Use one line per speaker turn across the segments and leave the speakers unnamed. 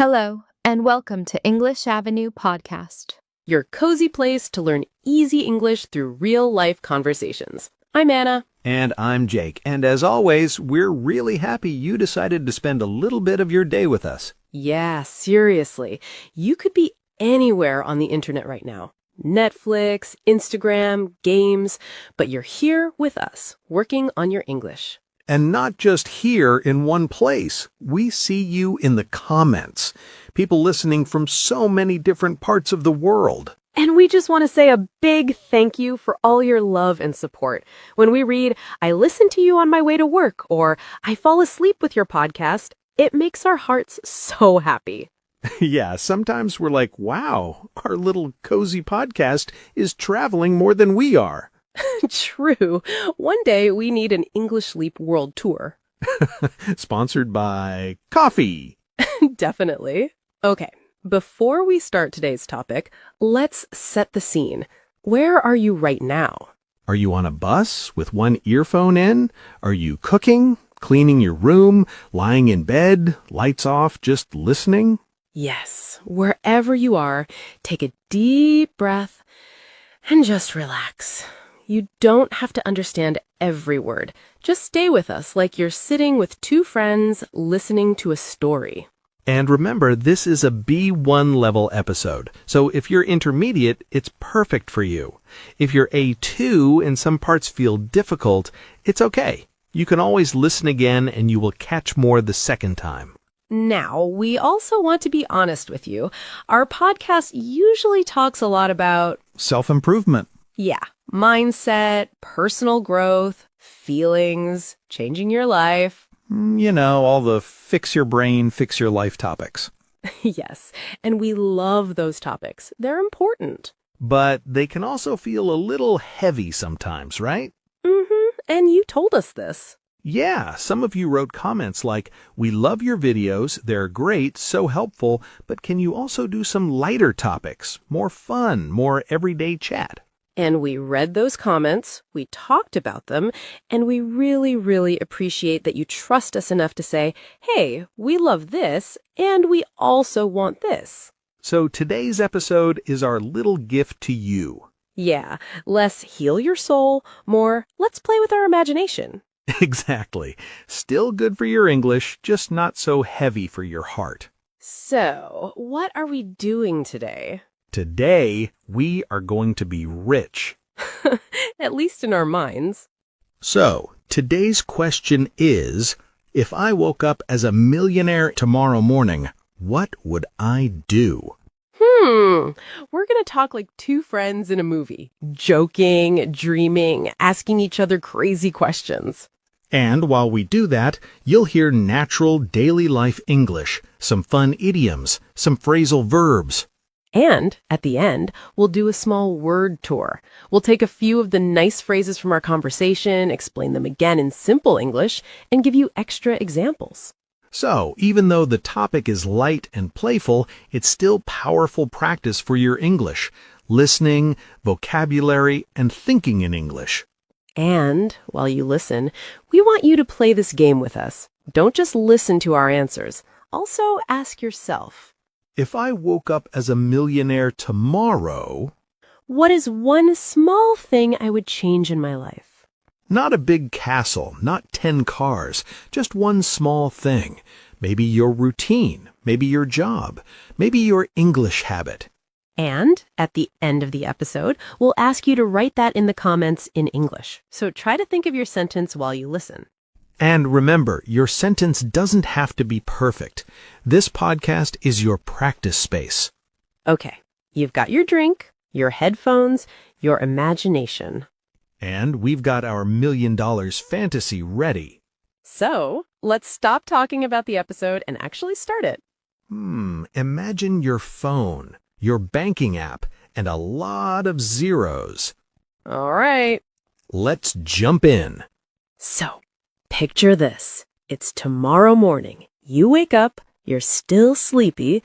Hello, and welcome to English Avenue Podcast.
Your cozy place to learn easy English through real-life conversations. I'm Anna.
And I'm Jake. And as always, we're really happy you decided to spend a little bit of your day with us.
Yeah, seriously. You could be anywhere on the internet right now. Netflix, Instagram, games, but you're here with us, working on your English.
And not just here in one place. We see you in the comments. People listening from so many different parts of the world.
And we just want to say a big thank you for all your love and support. When we read, "I listen to you on my way to work," or "I fall asleep with your podcast," it makes our hearts so happy.
Yeah, sometimes we're like, wow, our little cozy podcast is traveling more than we are.
True. One day we need an English Leap World Tour.
Sponsored by coffee.
Definitely. Okay, before we start today's topic, let's set the scene. Where are you right now?
Are you on a bus with one earphone in? Are you cooking, cleaning your room, lying in bed, lights off, just listening?
Yes, wherever you are, take a deep breath and just relax. You don't have to understand every word. Just stay with us like you're sitting with two friends listening to a story.
And remember, this is a B1 level episode, so if you're intermediate, it's perfect for you. If you're A2 and some parts feel difficult, it's okay. You can always listen again and you will catch more the second time.
Now, we also want to be honest with you. Our podcast usually talks a lot about
Self-improvement.
mindset, personal growth, feelings, changing your life.
You know, all the fix your brain, fix your life topics.
Yes, and we love those topics. They're important.
But they can also feel a little heavy sometimes, right?
And you told us this.
Yeah, some of you wrote comments like, "We love your videos, they're great, so helpful, but can you also do some lighter topics, more fun, more everyday chat?"
And we read those comments, we talked about them, and we really, really appreciate that you trust us enough to say, hey, we love this, and we also want this.
So today's episode is our little gift to you.
Yeah, less heal your soul, more let's play with our imagination.
Exactly. Still good for your English, just not so heavy for your heart.
So, what are we doing today?
Today, we are going to be rich.
At least in our minds.
So, today's question is, if I woke up as a millionaire tomorrow morning, what would I do?
We're going to talk like two friends in a movie. Joking, dreaming, asking each other crazy questions.
And while we do that, you'll hear natural daily life English, some fun idioms, some phrasal verbs.
And at the end, we'll do a small word tour. We'll take a few of the nice phrases from our conversation, explain them again in simple English, and give you extra examples.
So, even though the topic is light and playful, it's still powerful practice for your English, listening, vocabulary, and thinking in English.
And while you listen, we want you to play this game with us. Don't just listen to our answers. Also ask yourself,
If I woke up as a millionaire tomorrow,
what is one small thing I would change in my life?
not a big castle, not 10 cars, just one small thing. Maybe your routine, maybe your job, maybe your English habit.
And at the end of the episode, we'll ask you to write that in the comments in English. So try to think of your sentence while you listen.
And remember, your sentence doesn't have to be perfect. This podcast is your practice space.
Okay, you've got your drink, your headphones, your imagination.
And we've got our $1 million fantasy ready.
So let's stop talking about the episode and actually start it.
Imagine your phone, your banking app, and a lot of zeros.
All right.
Let's jump in.
So, picture this. It's tomorrow morning. You wake up, you're still sleepy,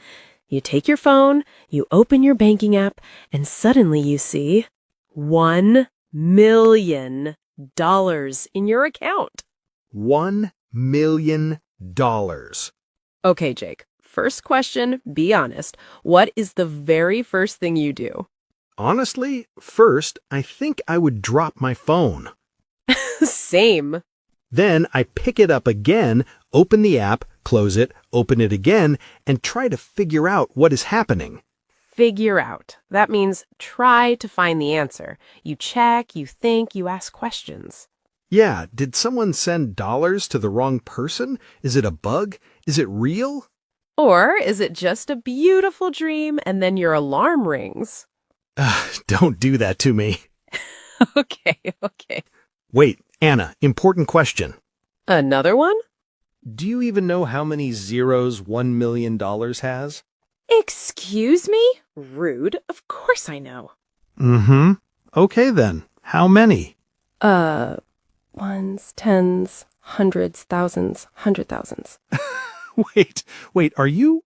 you take your phone, you open your banking app, and suddenly you see $1 million in your account.
$1 million.
Okay, Jake, First question, be honest. What is the very first thing you do?
Honestly, first, I think I would drop my phone.
Same.
Then I pick it up again, open the app, close it, open it again, and try to figure out what is happening.
Figure out. That means try to find the answer. You check, you think, you ask questions.
Yeah, did someone send dollars to the wrong person? Is it a bug? Is it real?
Or is it just a beautiful dream and then your alarm rings?
Don't do that to me.
Okay.
Wait, Anna, important question.
Another one?
Do you even know how many zeros $1 million has?
Excuse me? Rude. Of course I know.
Mm-hmm. Okay then. How many?
Ones, tens, hundreds, thousands, 100,000s.
Wait, are you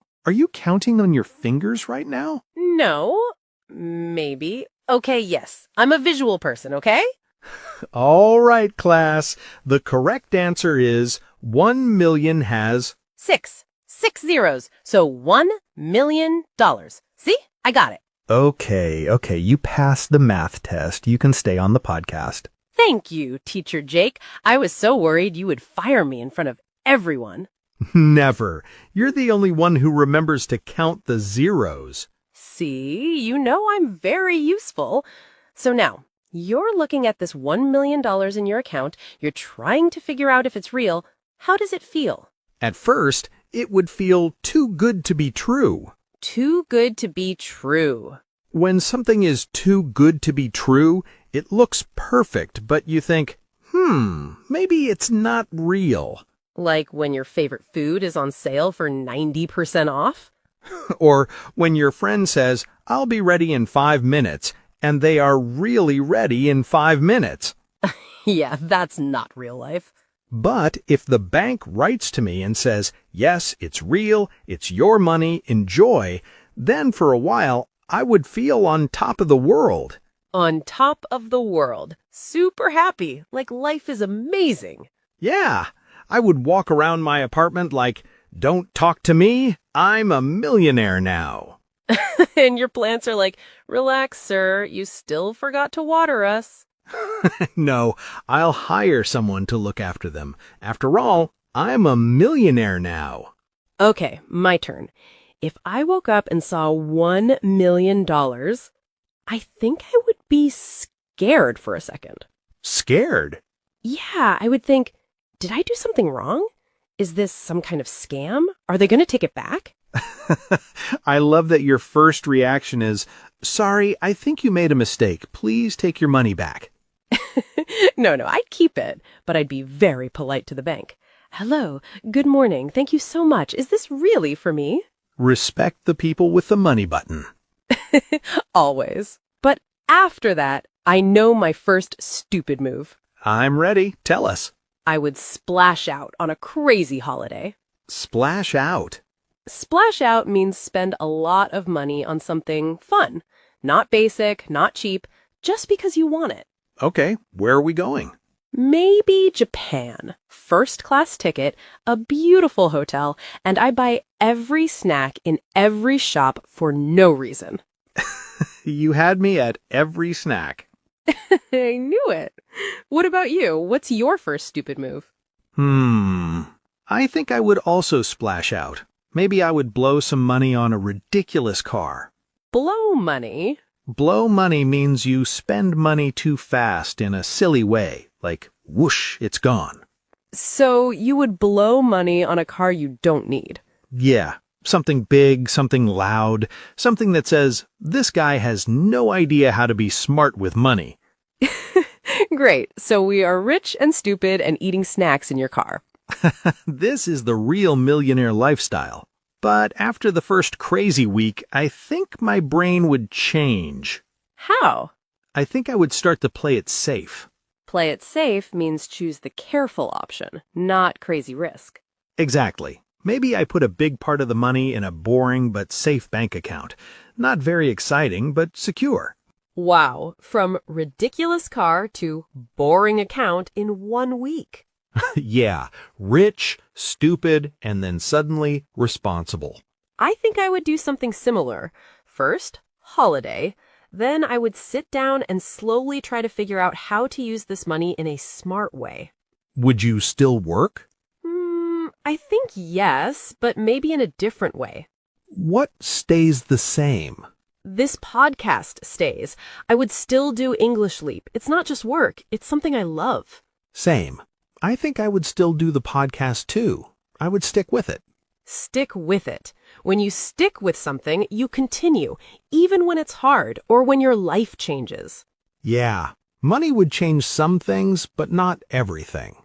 counting on your fingers right now?
No, maybe. Okay, yes. I'm a visual person, okay?
All right, class. The correct answer is 1 million has...
Six zeros. So $1 million. See? I got it.
Okay, you passed the math test. You can stay on the podcast.
Thank you, Teacher Jake. I was so worried you would fire me in front of everyone.
Never. You're the only one who remembers to count the zeros.
See, you know I'm very useful. So now, you're looking at this $1 million in your account. You're trying to figure out if it's real. How does it feel?
At first, it would feel too good to be true.
Too good to be true.
When something is too good to be true, it looks perfect, but you think, maybe it's not real.
Like when your favorite food is on sale for 90% off?
Or when your friend says, I'll be ready in 5 minutes, and they are really ready in 5 minutes.
Yeah, that's not real life.
But if the bank writes to me and says, yes, it's real, it's your money, enjoy, then for a while I would feel on top of the world.
On top of the world. Super happy, like life is amazing.
Yeah, I would walk around my apartment like, don't talk to me, I'm a millionaire now.
And your plants are like, relax, sir, you still forgot to water us.
No, I'll hire someone to look after them. After all, I'm a millionaire now.
Okay, my turn. If I woke up and saw $1 million, I think I would be scared for a second.
Scared?
Yeah, I would think, did I do something wrong? Is this some kind of scam? Are they going to take it back?
I love that your first reaction is, sorry, I think you made a mistake. Please take your money back.
No, I'd keep it, but I'd be very polite to the bank. Hello, good morning, thank you so much. Is this really for me?
Respect the people with the money button.
Always. But after that, I know my first stupid move.
I'm ready. Tell us.
I would splash out on a crazy holiday.
Splash out.
Splash out means spend a lot of money on something fun. Not basic, not cheap, just because you want it.
Okay, where are we going?
Maybe Japan. First class ticket, a beautiful hotel, and I buy every snack in every shop for no reason.
You had me at every snack.
I knew it. What about you? What's your first stupid move?
I think I would also splash out. Maybe I would blow some money on a ridiculous car.
Blow money?
Blow money means you spend money too fast in a silly way, like whoosh, it's gone.
So you would blow money on a car you don't need?
Yeah, something big, something loud, something that says, this guy has no idea how to be smart with money.
Great, so we are rich and stupid and eating snacks in your car.
This is the real millionaire lifestyle. But after the first crazy week, I think my brain would change.
How?
I think I would start to play it safe.
Play it safe means choose the careful option, not crazy risk.
Exactly. Maybe I put a big part of the money in a boring but safe bank account. Not very exciting, but secure.
Wow, from ridiculous car to boring account in 1 week.
Yeah, rich, stupid, and then suddenly responsible.
I think I would do something similar. First, holiday. Then I would sit down and slowly try to figure out how to use this money in a smart way.
Would you still work?
I think yes, but maybe in a different way.
What stays the same?
This podcast stays. I would still do English Leap. It's not just work. It's something I love.
Same. I think I would still do the podcast too. I would stick with it.
Stick with it. When you stick with something, you continue, even when it's hard or when your life changes.
Yeah, money would change some things, but not everything.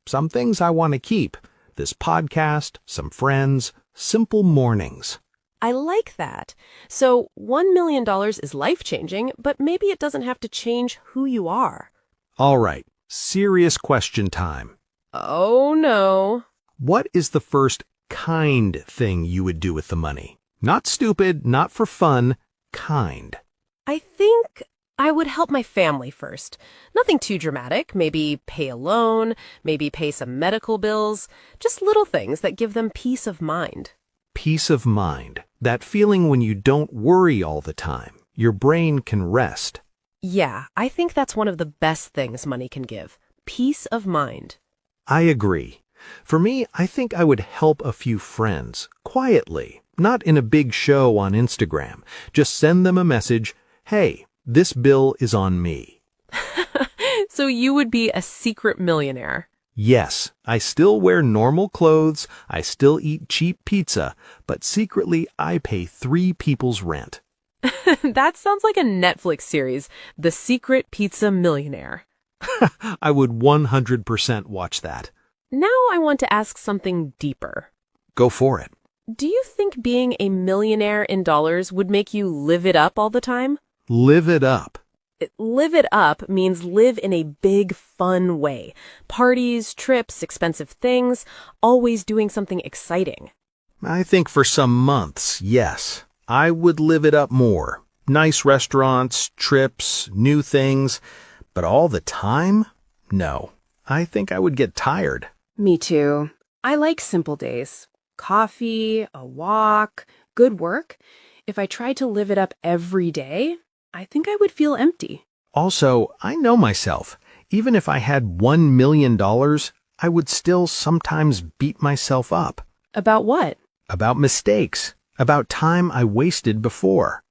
Some things I want to keep. This podcast, some friends, simple mornings.
I like that. So $1 million is life-changing, but maybe it doesn't have to change who you are.
All right, serious question time.
Oh, no.
What is the first kind thing you would do with the money? Not stupid, not for fun, kind.
I think I would help my family first. Nothing too dramatic. Maybe pay a loan, maybe pay some medical bills. Just little things that give them peace of mind.
Peace of mind. That feeling when you don't worry all the time. Your brain can rest.
Yeah, I think that's one of the best things money can give. Peace of mind.
I agree. For me, I think I would help a few friends, quietly, not in a big show on Instagram. Just send them a message, hey, this bill is on me.
So you would be a secret millionaire.
Yes, I still wear normal clothes, I still eat cheap pizza, but secretly I pay 3 people's rent.
That sounds like a Netflix series, The Secret Pizza Millionaire.
I would 100% watch that.
Now I want to ask something deeper.
Go for it.
Do you think being a millionaire in dollars would make you live it up all the time?
Live it up.
Live it up means live in a big, fun way. Parties, trips, expensive things, always doing something exciting.
I think for some months, yes. I would live it up more. Nice restaurants, trips, new things. But all the time? No. I think I would get tired.
Me too. I like simple days. Coffee, a walk, good work. If I tried to live it up every day, I think I would feel empty.
Also, I know myself. Even if I had $1 million, I would still sometimes beat myself up.
About what?
About mistakes. About time I wasted before.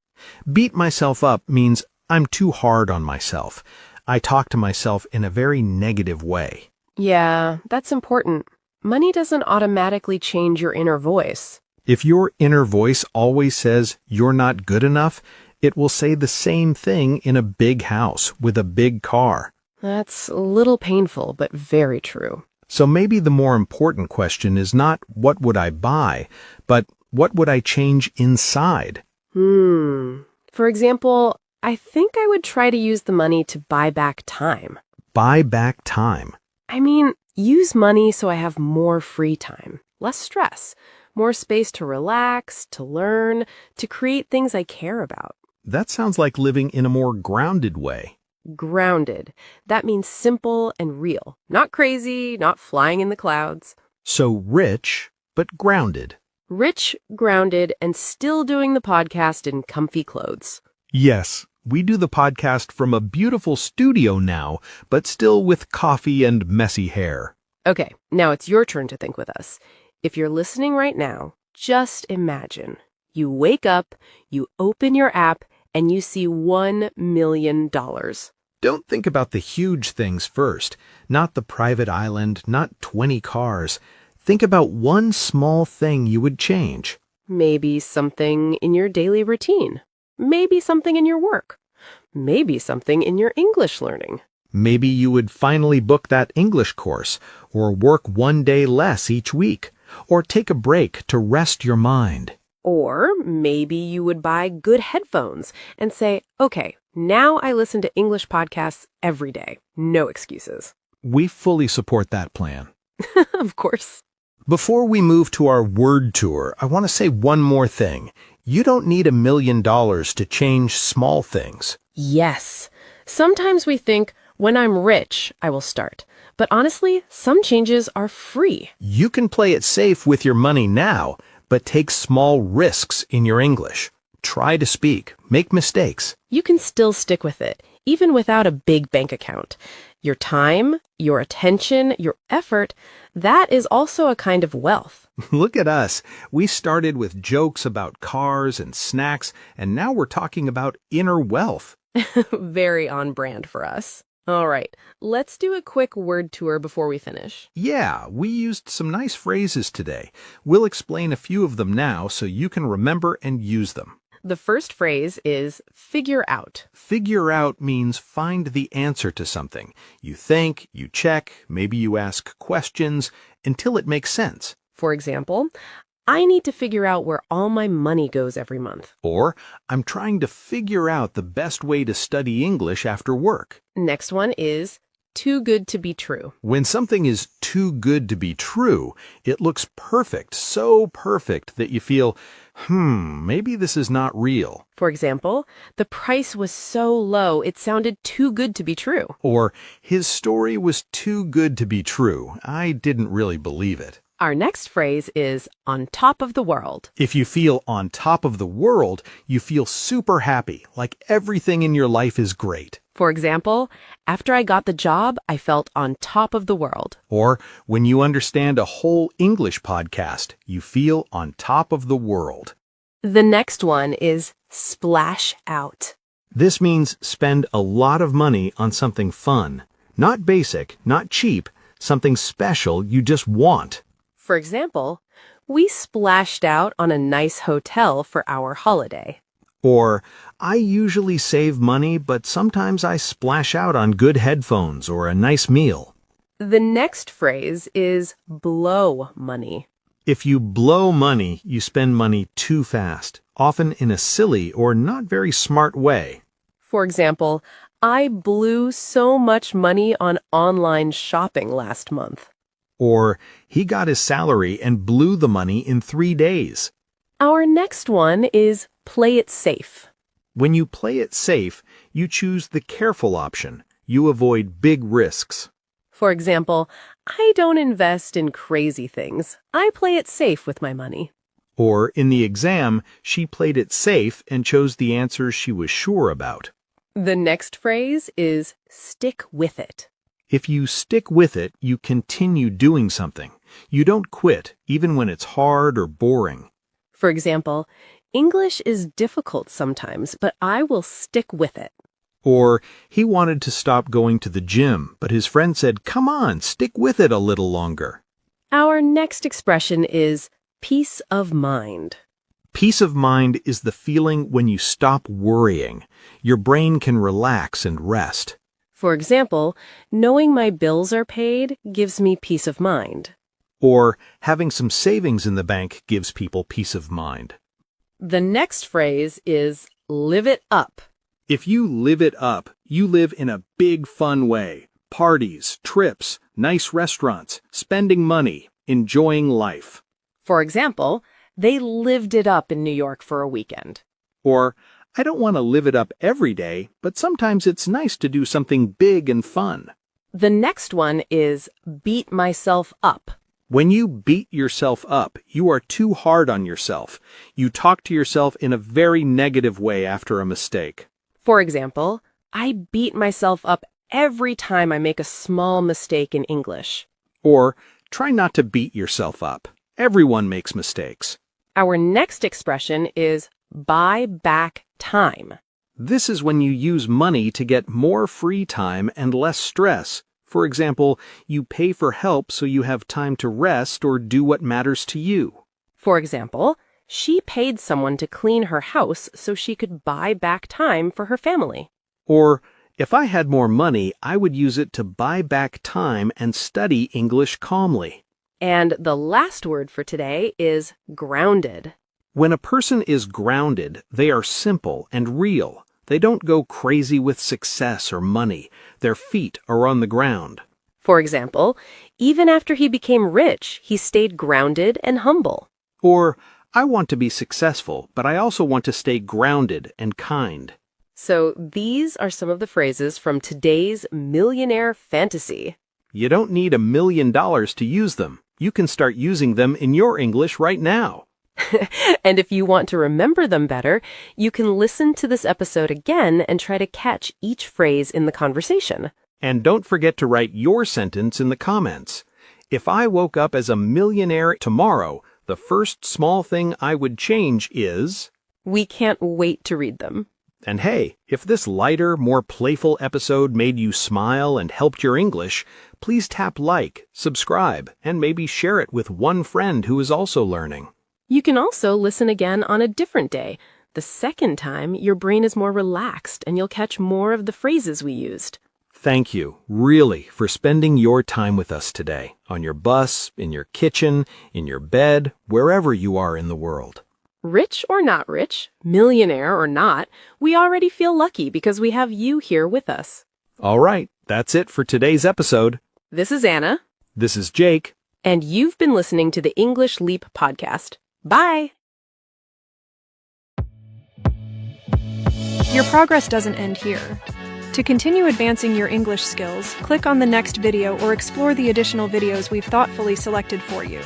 Beat myself up means I'm too hard on myself. I talk to myself in a very negative way.
Yeah, that's important. Money doesn't automatically change your inner voice.
If your inner voice always says you're not good enough, it will say the same thing in a big house with a big car.
That's a little painful, but very true.
So maybe the more important question is not what would I buy, but what would I change inside?
For example, I think I would try to use the money to buy back time.
Buy back time.
I mean, use money so I have more free time, less stress, more space to relax, to learn, to create things I care about.
That sounds like living in a more grounded way.
Grounded. That means simple and real. Not crazy, not flying in the clouds.
So rich, but grounded.
Rich, grounded, and still doing the podcast in comfy clothes.
Yes, we do the podcast from a beautiful studio now, but still with coffee and messy hair.
Okay, now it's your turn to think with us. If you're listening right now, just imagine. You wake up, you open your app, and you see $1 million.
Don't think about the huge things first. Not the private island, not 20 cars. Think about one small thing you would change.
Maybe something in your daily routine. Maybe something in your work. Maybe something in your English learning.
Maybe you would finally book that English course, or work 1 day less each week, or take a break to rest your mind.
Or maybe you would buy good headphones and say, okay, now I listen to English podcasts every day. No excuses.
We fully support that plan.
Of course.
Before we move to our word tour, I want to say one more thing. You don't need $1 million to change small things.
Yes. Sometimes we think, when I'm rich, I will start. But honestly, some changes are free.
You can play it safe with your money now, but take small risks in your English. Try to speak, make mistakes.
You can still stick with it, even without a big bank account. Your time, your attention, your effort, that is also a kind of wealth.
Look at us. We started with jokes about cars and snacks, and now we're talking about inner wealth.
Very on brand for us. All right, let's do a quick word tour before we finish.
Yeah, we used some nice phrases today. We'll explain a few of them now so you can remember and use them.
The first phrase is figure out.
Figure out means find the answer to something. You think, you check, maybe you ask questions until it makes sense.
For example, I need to figure out where all my money goes every month.
Or, I'm trying to figure out the best way to study English after work.
Next one is too good to be true.
When something is too good to be true, it looks perfect, so perfect that you feel, maybe this is not real.
For example, the price was so low it sounded too good to be true.
Or, his story was too good to be true. I didn't really believe it.
Our next phrase is on top of the world.
If you feel on top of the world, you feel super happy, like everything in your life is great.
For example, after I got the job, I felt on top of the world.
Or, when you understand a whole English podcast, you feel on top of the world.
The next one is splash out.
This means spend a lot of money on something fun. Not basic, not cheap, something special you just want.
For example, we splashed out on a nice hotel for our holiday.
Or, I usually save money, but sometimes I splash out on good headphones or a nice meal.
The next phrase is blow money.
If you blow money, you spend money too fast, often in a silly or not very smart way.
For example, I blew so much money on online shopping last month.
Or, he got his salary and blew the money in 3 days.
Our next one is play it safe.
When you play it safe, you choose the careful option. You avoid big risks.
For example, I don't invest in crazy things. I play it safe with my money.
Or, in the exam, she played it safe and chose the answers she was sure about.
The next phrase is stick with it.
If you stick with it, you continue doing something. You don't quit, even when it's hard or boring.
For example, English is difficult sometimes, but I will stick with it.
Or, he wanted to stop going to the gym, but his friend said, "Come on, stick with it a little longer."
Our next expression is peace of mind.
Peace of mind is the feeling when you stop worrying. Your brain can relax and rest.
For example, knowing my bills are paid gives me peace of mind.
Or, having some savings in the bank gives people peace of mind.
The next phrase is live it up.
If you live it up, you live in a big fun way. Parties, trips, nice restaurants, spending money, enjoying life.
For example, they lived it up in New York for a weekend.
Or, I don't want to live it up every day, but sometimes it's nice to do something big and fun.
The next one is beat myself up.
When you beat yourself up, you are too hard on yourself. You talk to yourself in a very negative way after a mistake.
For example, I beat myself up every time I make a small mistake in English.
Or, try not to beat yourself up. Everyone makes mistakes.
Our next expression is buy back time.
This is when you use money to get more free time and less stress. For example, you pay for help so you have time to rest or do what matters to you.
For example, she paid someone to clean her house so she could buy back time for her family.
Or, if I had more money, I would use it to buy back time and study English calmly.
And the last word for today is grounded.
When a person is grounded, they are simple and real. They don't go crazy with success or money. Their feet are on the ground.
For example, even after he became rich, he stayed grounded and humble.
Or, I want to be successful, but I also want to stay grounded and kind.
So these are some of the phrases from today's Millionaire Fantasy.
You don't need $1 million to use them. You can start using them in your English right now.
And if you want to remember them better, you can listen to this episode again and try to catch each phrase in the conversation.
And don't forget to write your sentence in the comments. If I woke up as a millionaire tomorrow, the first small thing I would change is...
We can't wait to read them.
And hey, if this lighter, more playful episode made you smile and helped your English, please tap like, subscribe, and maybe share it with one friend who is also learning.
You can also listen again on a different day. The second time, your brain is more relaxed and you'll catch more of the phrases we used.
Thank you, really, for spending your time with us today, on your bus, in your kitchen, in your bed, wherever you are in the world.
Rich or not rich, millionaire or not, we already feel lucky because we have you here with us.
All right, that's it for today's episode.
This is Anna.
This is Jake.
And you've been listening to the English Leap podcast. Bye!
Your progress doesn't end here. To continue advancing your English skills, click on the next video or explore the additional videos we've thoughtfully selected for you.